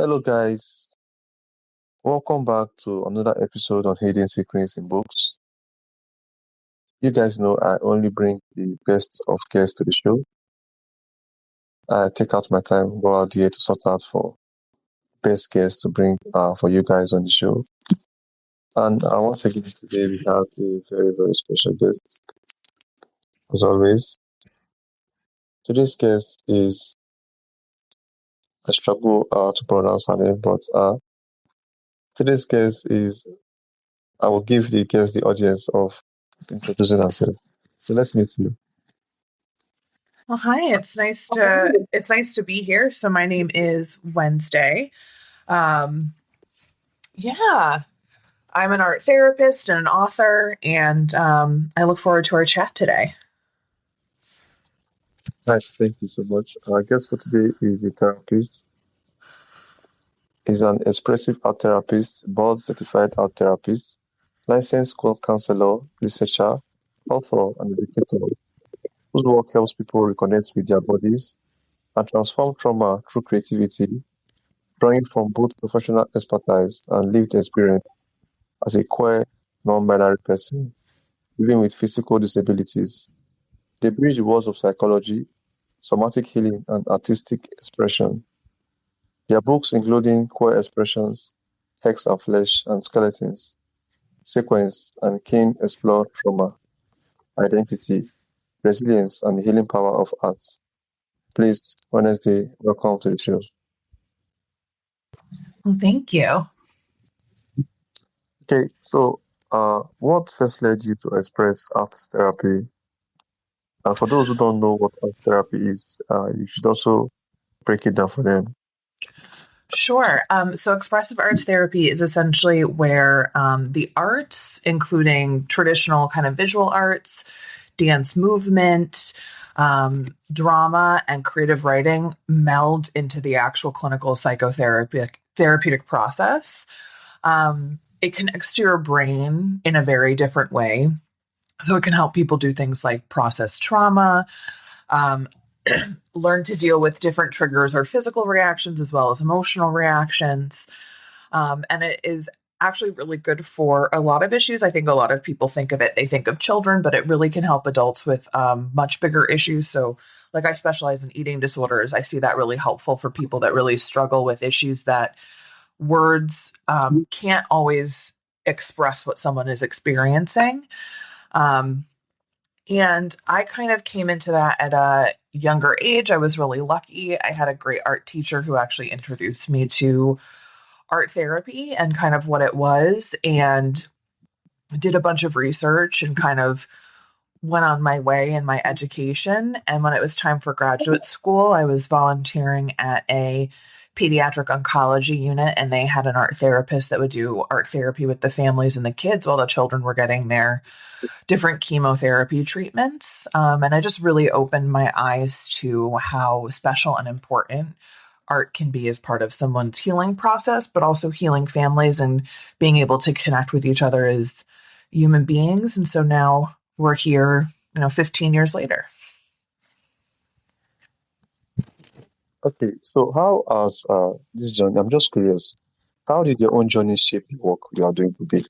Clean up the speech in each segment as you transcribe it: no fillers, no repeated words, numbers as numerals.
Hello, guys. Welcome back to another episode on Hidden Secrets in Books. You guys know I only bring the best of guests to the show. I take out my time, go out here to sort out for best guests to bring for you guys on the show. And once again, today we have a very, very special guest, as always. Today's guest is, I struggle to pronounce her name, but today's guest is, I will give the guest the audience of introducing herself. So let's meet you. Well, hi, it's nice to be here. So my name is Wednesday. Um, yeah, I'm an art therapist and an author, and I look forward to our chat today. Nice, thank you so much. Our guest for today is a therapist. He's an expressive art therapist, board certified art therapist, licensed counselor, researcher, author, and educator, whose work helps people reconnect with their bodies and transform trauma through creativity, drawing from both professional expertise and lived experience as a queer, non-binary person living with physical disabilities. They bridge the worlds of psychology, somatic healing, and artistic expression. Their books, including Queer Expressions, Hex and Flesh and Skeletons, Sequence, and Kane, explore trauma, identity, resilience, and the healing power of art. Please, Wednesday, welcome to the show. Well, thank you. Okay, so what first led you to express art therapy? And for those who don't know what art therapy is, you should also break it down for them. Sure. So expressive arts therapy is essentially where the arts, including traditional kind of visual arts, dance movement, drama, and creative writing, meld into the actual clinical therapeutic process. It connects to your brain in a very different way. So it can help people do things like process trauma, um, learn to deal with different triggers or physical reactions as well as emotional reactions. And it is actually really good for a lot of issues. I think a lot of people think of it, they think of children, but it really can help adults with much bigger issues. So, like, I specialize in eating disorders. I see that really helpful for people that really struggle with issues that words can't always express what someone is experiencing. Um, and I kind of came into that at a younger age. I was really lucky. I had a great art teacher who actually introduced me to art therapy and kind of what it was, and did a bunch of research and kind of went on my way in my education. And when it was time for graduate school, I was volunteering at a pediatric oncology unit, and they had an art therapist that would do art therapy with the families and the kids while the children were getting their different chemotherapy treatments. And I just really opened my eyes to how special and important art can be as part of someone's healing process, but also healing families and being able to connect with each other as human beings. And so now we're here, 15 years later. Okay, so how has this journey, I'm just curious, how did your own journey shape the work you are doing today?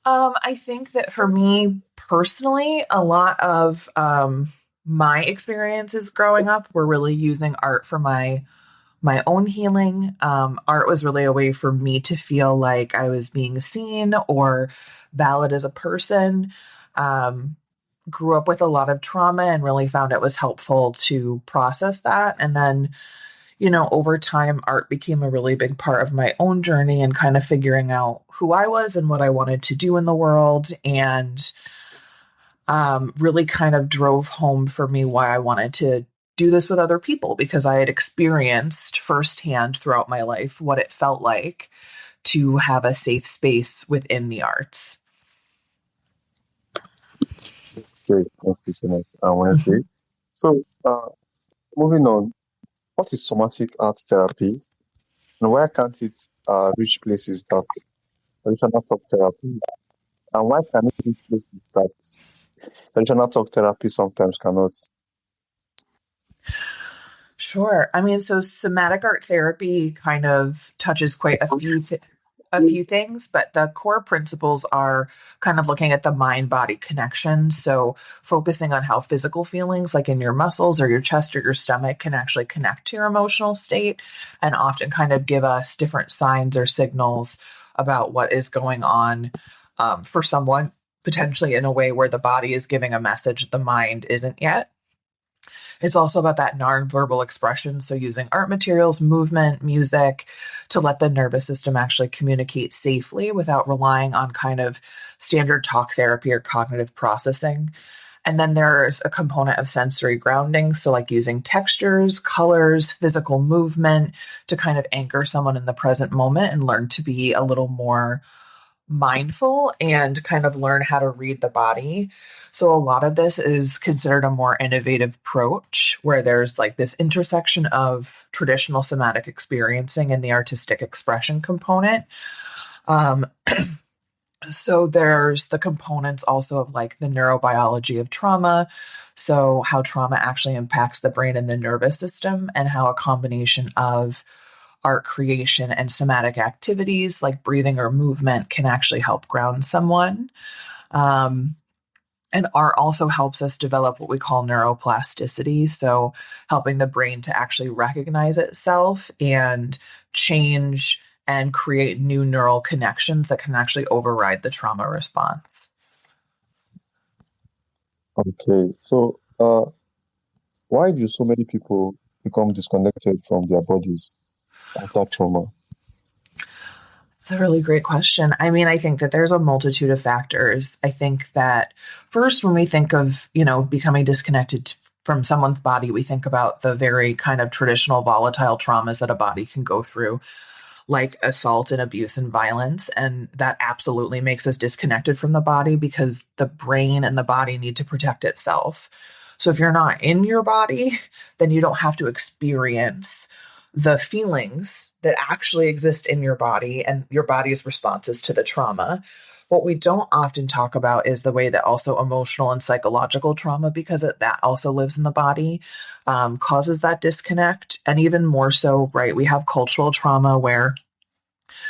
I think that for me personally, a lot of my experiences growing up were really using art for my own healing. Art was really a way for me to feel like I was being seen or valid as a person. Grew up with a lot of trauma and really found it was helpful to process that. And then, over time, art became a really big part of my own journey and kind of figuring out who I was and what I wanted to do in the world. And really kind of drove home for me why I wanted to do this with other people, because I had experienced firsthand throughout my life what it felt like to have a safe space within the arts. Great, thank you so much. I want to say. So, moving on, what is somatic art therapy, and why can't it reach places that traditional talk therapy, and why can it reach places that traditional talk therapy sometimes cannot? Sure. I mean, so somatic art therapy kind of touches quite a few things, but the core principles are kind of looking at the mind body connection. So focusing on how physical feelings like in your muscles or your chest or your stomach can actually connect to your emotional state and often kind of give us different signs or signals about what is going on for someone potentially in a way where the body is giving a message the mind isn't yet. It's also about that nonverbal expression. So, using art materials, movement, music to let the nervous system actually communicate safely without relying on kind of standard talk therapy or cognitive processing. And then there's a component of sensory grounding. So, like using textures, colors, physical movement to kind of anchor someone in the present moment and learn to be a little more mindful and kind of learn how to read the body. So a lot of this is considered a more innovative approach where there's like this intersection of traditional somatic experiencing and the artistic expression component. Um, so there's the components also of like the neurobiology of trauma. So how trauma actually impacts the brain and the nervous system, and how a combination of art creation and somatic activities like breathing or movement can actually help ground someone. Um, and art also helps us develop what we call neuroplasticity. So, helping the brain to actually recognize itself and change and create new neural connections that can actually override the trauma response. Okay, so why do so many people become disconnected from their bodies after trauma? That's a really great question. I mean, I think that there's a multitude of factors. I think that first, when we think of, becoming disconnected from someone's body, we think about the very kind of traditional volatile traumas that a body can go through, like assault and abuse and violence. And that absolutely makes us disconnected from the body because the brain and the body need to protect itself. So if you're not in your body, then you don't have to experience the feelings that actually exist in your body and your body's responses to the trauma. What we don't often talk about is the way that also emotional and psychological trauma, because that also lives in the body, causes that disconnect. And even more so, right, we have cultural trauma where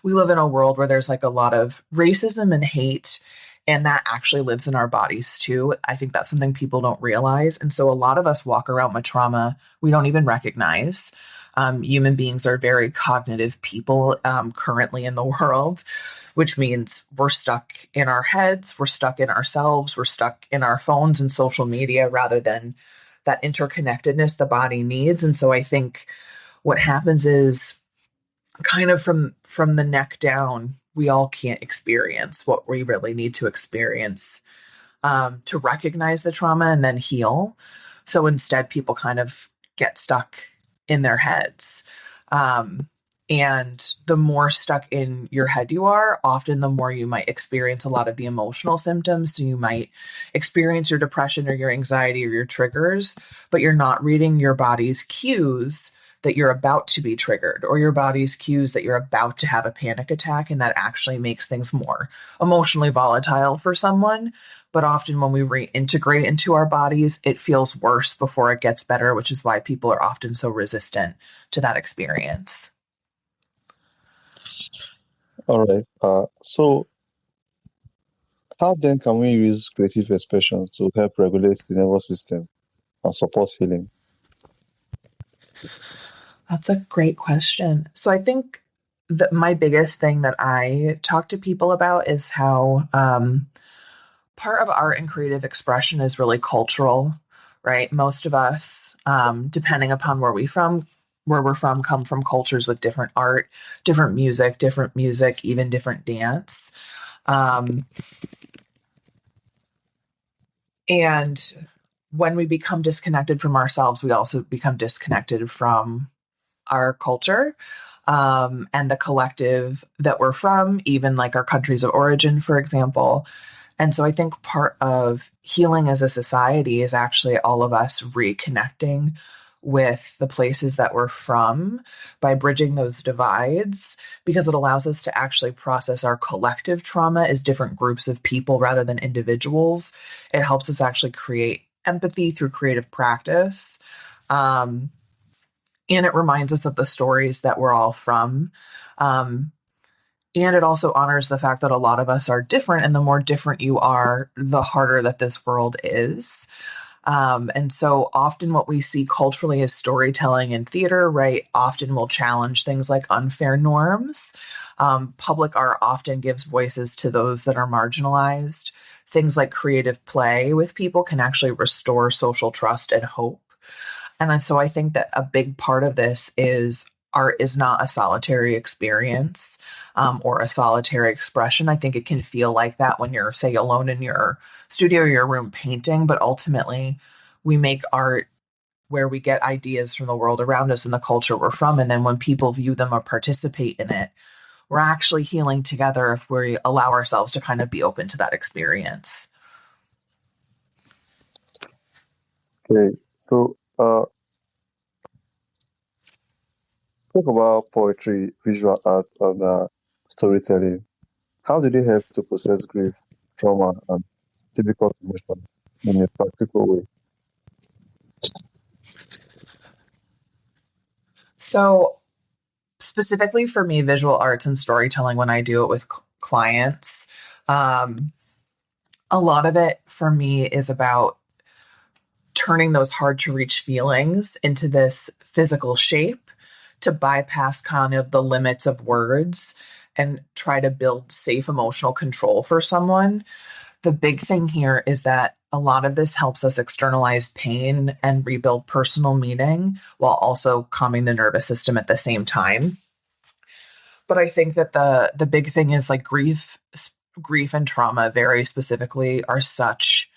we live in a world where there's like a lot of racism and hate, and that actually lives in our bodies too. I think that's something people don't realize. And so a lot of us walk around with trauma we don't even recognize. Human beings are very cognitive people currently in the world, which means we're stuck in our heads, we're stuck in ourselves, we're stuck in our phones and social media rather than that interconnectedness the body needs. And so I think what happens is kind of from the neck down, we all can't experience what we really need to experience to recognize the trauma and then heal. So instead, people kind of get stuck in their heads. And the more stuck in your head you are, often the more you might experience a lot of the emotional symptoms. So you might experience your depression or your anxiety or your triggers, but you're not reading your body's cues that you're about to be triggered, or your body's cues that you're about to have a panic attack. And that actually makes things more emotionally volatile for someone. But often when we reintegrate into our bodies, it feels worse before it gets better, which is why people are often so resistant to that experience. All right. So how then can we use creative expressions to help regulate the nervous system and support healing? That's a great question. So I think that my biggest thing that I talk to people about is how part of art and creative expression is really cultural, right? Most of us, depending upon where we're from, come from cultures with different art, different music, even different dance. Um, and when we become disconnected from ourselves, we also become disconnected from our culture and the collective that we're from, even like our countries of origin, for example. And so I think part of healing as a society is actually all of us reconnecting with the places that we're from by bridging those divides, because it allows us to actually process our collective trauma as different groups of people rather than individuals. It helps us actually create empathy through creative practice. Um, and it reminds us of the stories that we're all from. Um, and it also honors the fact that a lot of us are different, and the more different you are, the harder that this world is. And so often what we see culturally as storytelling in theater, right, often will challenge things like unfair norms. Public art often gives voices to those that are marginalized. Things like creative play with people can actually restore social trust and hope. And so I think that a big part of this is art is not a solitary experience or a solitary expression. I think it can feel like that when you're, say, alone in your studio or your room painting, but ultimately we make art where we get ideas from the world around us and the culture we're from. And then when people view them or participate in it, we're actually healing together if we allow ourselves to kind of be open to that experience. Okay, so talk about poetry, visual art, and storytelling. How do they help to process grief, trauma, and difficult emotions in a practical way? So, specifically for me, visual arts and storytelling, when I do it with clients, um, a lot of it for me is about turning those hard to reach feelings into this physical shape to bypass kind of the limits of words and try to build safe emotional control for someone. The big thing here is that a lot of this helps us externalize pain and rebuild personal meaning while also calming the nervous system at the same time. But I think that the big thing is like grief and trauma very specifically are such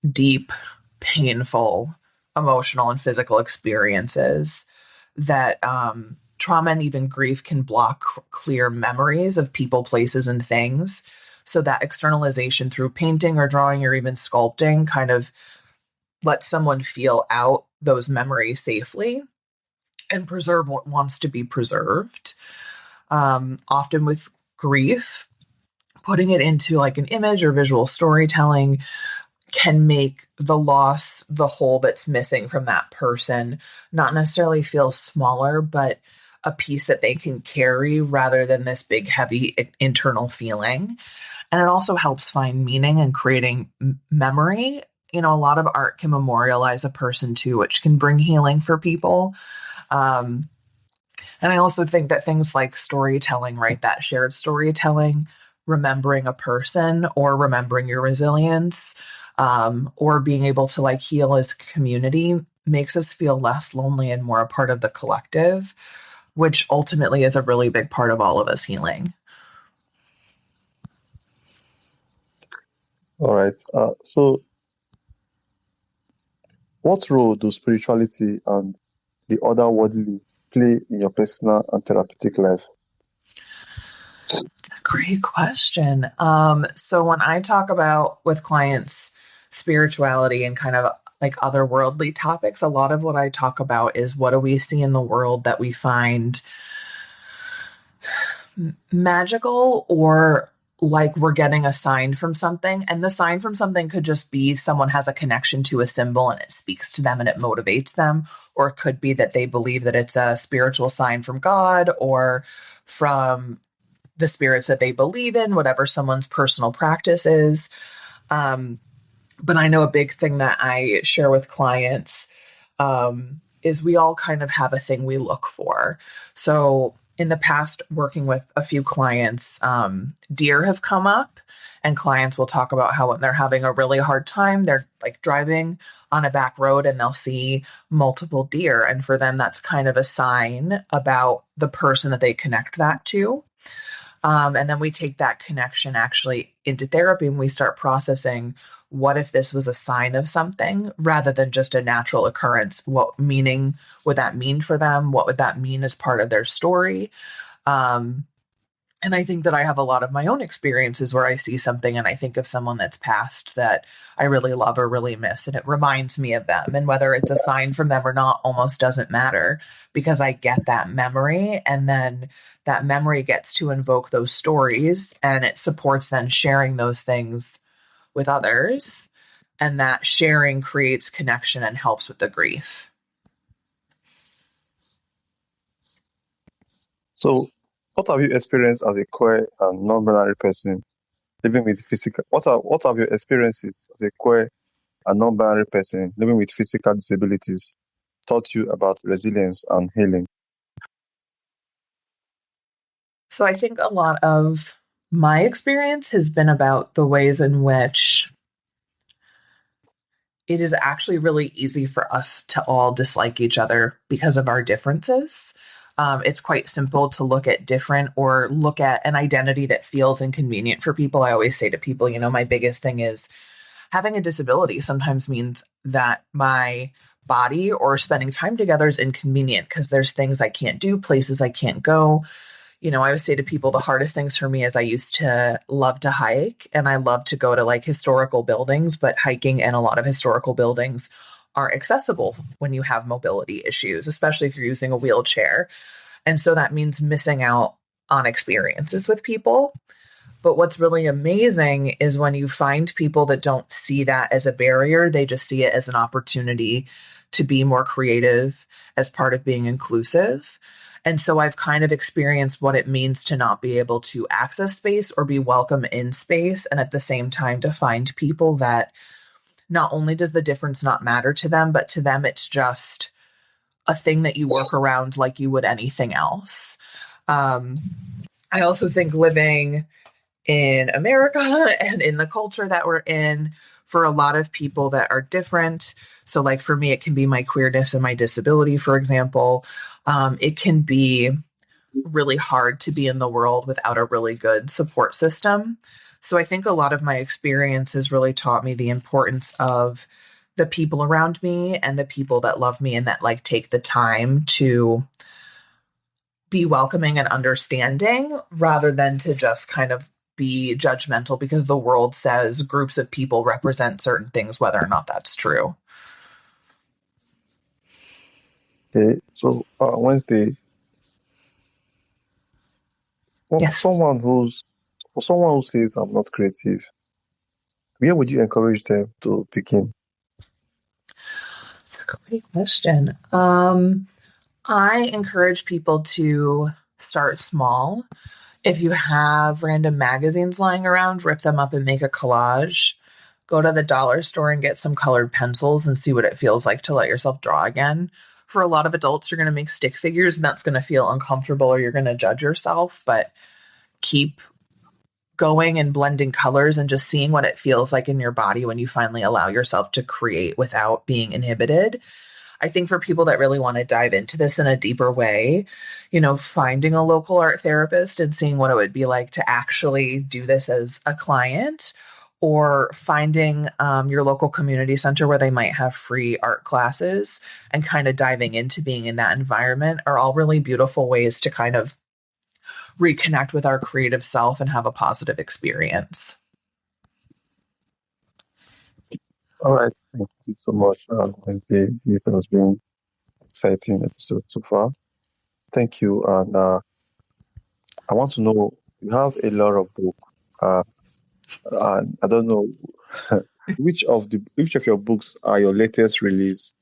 deep, painful, emotional and physical experiences that trauma and even grief can block clear memories of people, places, and things. So that externalization through painting or drawing or even sculpting kind of lets someone feel out those memories safely and preserve what wants to be preserved. Often with grief, putting it into like an image or visual storytelling can make the loss, the hole that's missing from that person, not necessarily feel smaller, but a piece that they can carry rather than this big, heavy internal feeling. And it also helps find meaning and creating memory. You know, a lot of art can memorialize a person too, which can bring healing for people. Um, and I also think that things like storytelling, right, that shared storytelling, remembering a person or remembering your resilience, or being able to like heal as a community makes us feel less lonely and more a part of the collective, which ultimately is a really big part of all of us healing. All right. So, what role do spirituality and the otherworldly play in your personal and therapeutic life? Great question. So when I talk about with clients spirituality and kind of like otherworldly topics, a lot of what I talk about is what do we see in the world that we find magical or like we're getting a sign from something. And the sign from something could just be someone has a connection to a symbol and it speaks to them and it motivates them. Or it could be that they believe that it's a spiritual sign from God or from the spirits that they believe in, whatever someone's personal practice is. Um, but I know a big thing that I share with clients is we all kind of have a thing we look for. So in the past, working with a few clients, deer have come up, and clients will talk about how when they're having a really hard time, they're like driving on a back road and they'll see multiple deer. And for them, that's kind of a sign about the person that they connect that to. And then we take that connection actually into therapy and we start processing what if this was a sign of something rather than just a natural occurrence? What meaning would that mean for them? What would that mean as part of their story? Um, and I think that I have a lot of my own experiences where I see something and I think of someone that's passed that I really love or really miss, and it reminds me of them. And whether it's a sign from them or not almost doesn't matter because I get that memory, and then that memory gets to invoke those stories and it supports then sharing those things with others. And that sharing creates connection and helps with the grief. So, what have you experienced as a queer and non-binary person living with physical? What have your experiences as a queer and non-binary person living with physical disabilities taught you about resilience and healing? So I think a lot of my experience has been about the ways in which it is actually really easy for us to all dislike each other because of our differences. It's quite simple to look at different or look at an identity that feels inconvenient for people. I always say to people, my biggest thing is having a disability sometimes means that my body or spending time together is inconvenient because there's things I can't do, places I can't go. I always say to people the hardest things for me is I used to love to hike and I love to go to like historical buildings, but hiking and a lot of historical buildings are accessible when you have mobility issues, especially if you're using a wheelchair. And so that means missing out on experiences with people. But what's really amazing is when you find people that don't see that as a barrier, they just see it as an opportunity to be more creative as part of being inclusive. And so I've kind of experienced what it means to not be able to access space or be welcome in space. And at the same time, to find people that not only does the difference not matter to them, but to them, it's just a thing that you work around like you would anything else. Um, I also think living in America and in the culture that we're in for a lot of people that are different. So, like for me, it can be my queerness and my disability, for example. It can be really hard to be in the world without a really good support system. So, I think a lot of my experience has really taught me the importance of the people around me and the people that love me and that like take the time to be welcoming and understanding rather than to just kind of be judgmental because the world says groups of people represent certain things, whether or not that's true. Okay, so Wednesday, well, Yes. for someone who says I'm not creative, where would you encourage them to begin? That's a great question. I encourage people to start small. If you have random magazines lying around, rip them up and make a collage. Go to the dollar store and get some colored pencils and see what it feels like to let yourself draw again. For a lot of adults, you're going to make stick figures and that's going to feel uncomfortable or you're going to judge yourself, but keep going and blending colors and just seeing what it feels like in your body when you finally allow yourself to create without being inhibited. I think for people that really want to dive into this in a deeper way, finding a local art therapist and seeing what it would be like to actually do this as a client, or finding your local community center where they might have free art classes and kind of diving into being in that environment are all really beautiful ways to kind of reconnect with our creative self and have a positive experience. All right, thank you so much, Wednesday. This has been exciting episode so far. Thank you, and I want to know you have a lot of book, uh, and I don't know which of your books are your latest release.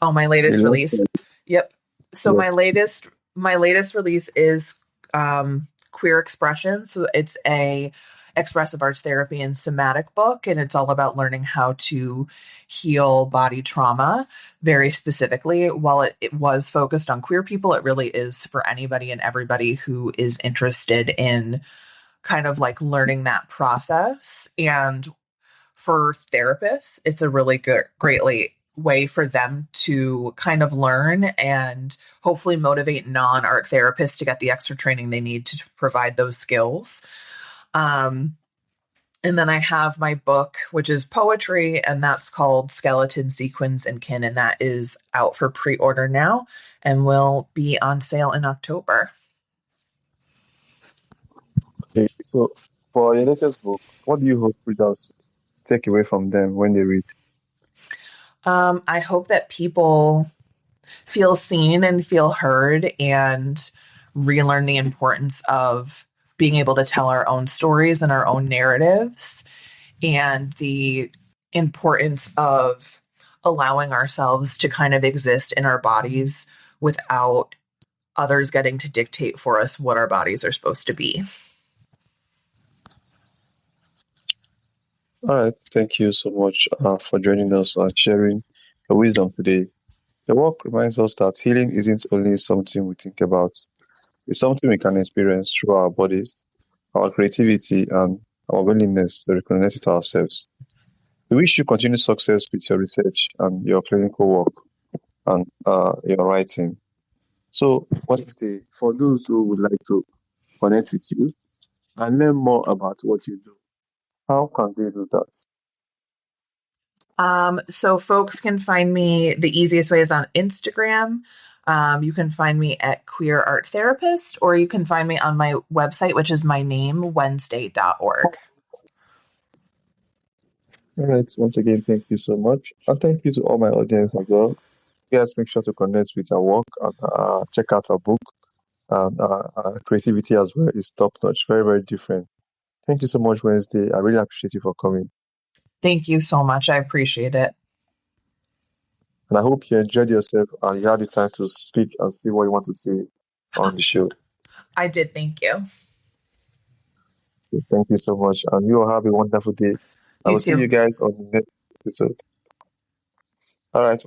Oh, my A latest lot, release. Yep. So my yes. latest release is Queer Expression. So it's a expressive arts therapy and somatic book, and it's all about learning how to heal body trauma very specifically. While it was focused on queer people, it really is for anybody and everybody who is interested in kind of like learning that process. And for therapists, it's a really greatly way for them to kind of learn and hopefully motivate non-art therapists to get the extra training they need to provide those skills. Um, and then I have my book, which is poetry, and that's called Skeleton, Sequins, and Kin, and that is out for pre-order now and will be on sale in October. Okay. So, for your latest book, what do you hope readers take away from them when they read? I hope that people feel seen and feel heard and relearn the importance of being able to tell our own stories and our own narratives and the importance of allowing ourselves to kind of exist in our bodies without others getting to dictate for us what our bodies are supposed to be. All right. Thank you so much for joining us and sharing your wisdom today. Your work reminds us that healing isn't only something we think about, it's something we can experience through our bodies, our creativity, and our willingness to reconnect with ourselves. We wish you continued success with your research and your clinical work and your writing. So, Wednesday, for those who would like to connect with you and learn more about what you do, how can they do that? So folks can find me, the easiest way is on Instagram. You can find me at Queer Art Therapist, or you can find me on my website, which is my name, Wednesday.org. All right. Once again, thank you so much. And thank you to all my audience as well. You guys make sure to connect with our work and check out our book. And creativity as well is top notch, very, very different. Thank you so much, Wednesday. I really appreciate you for coming. Thank you so much. I appreciate it. And I hope you enjoyed yourself and you had the time to speak and see what you want to say on the show. I did. Thank you. Thank you so much. And you all have a wonderful day. I You will see too. you guys on the next episode. All right.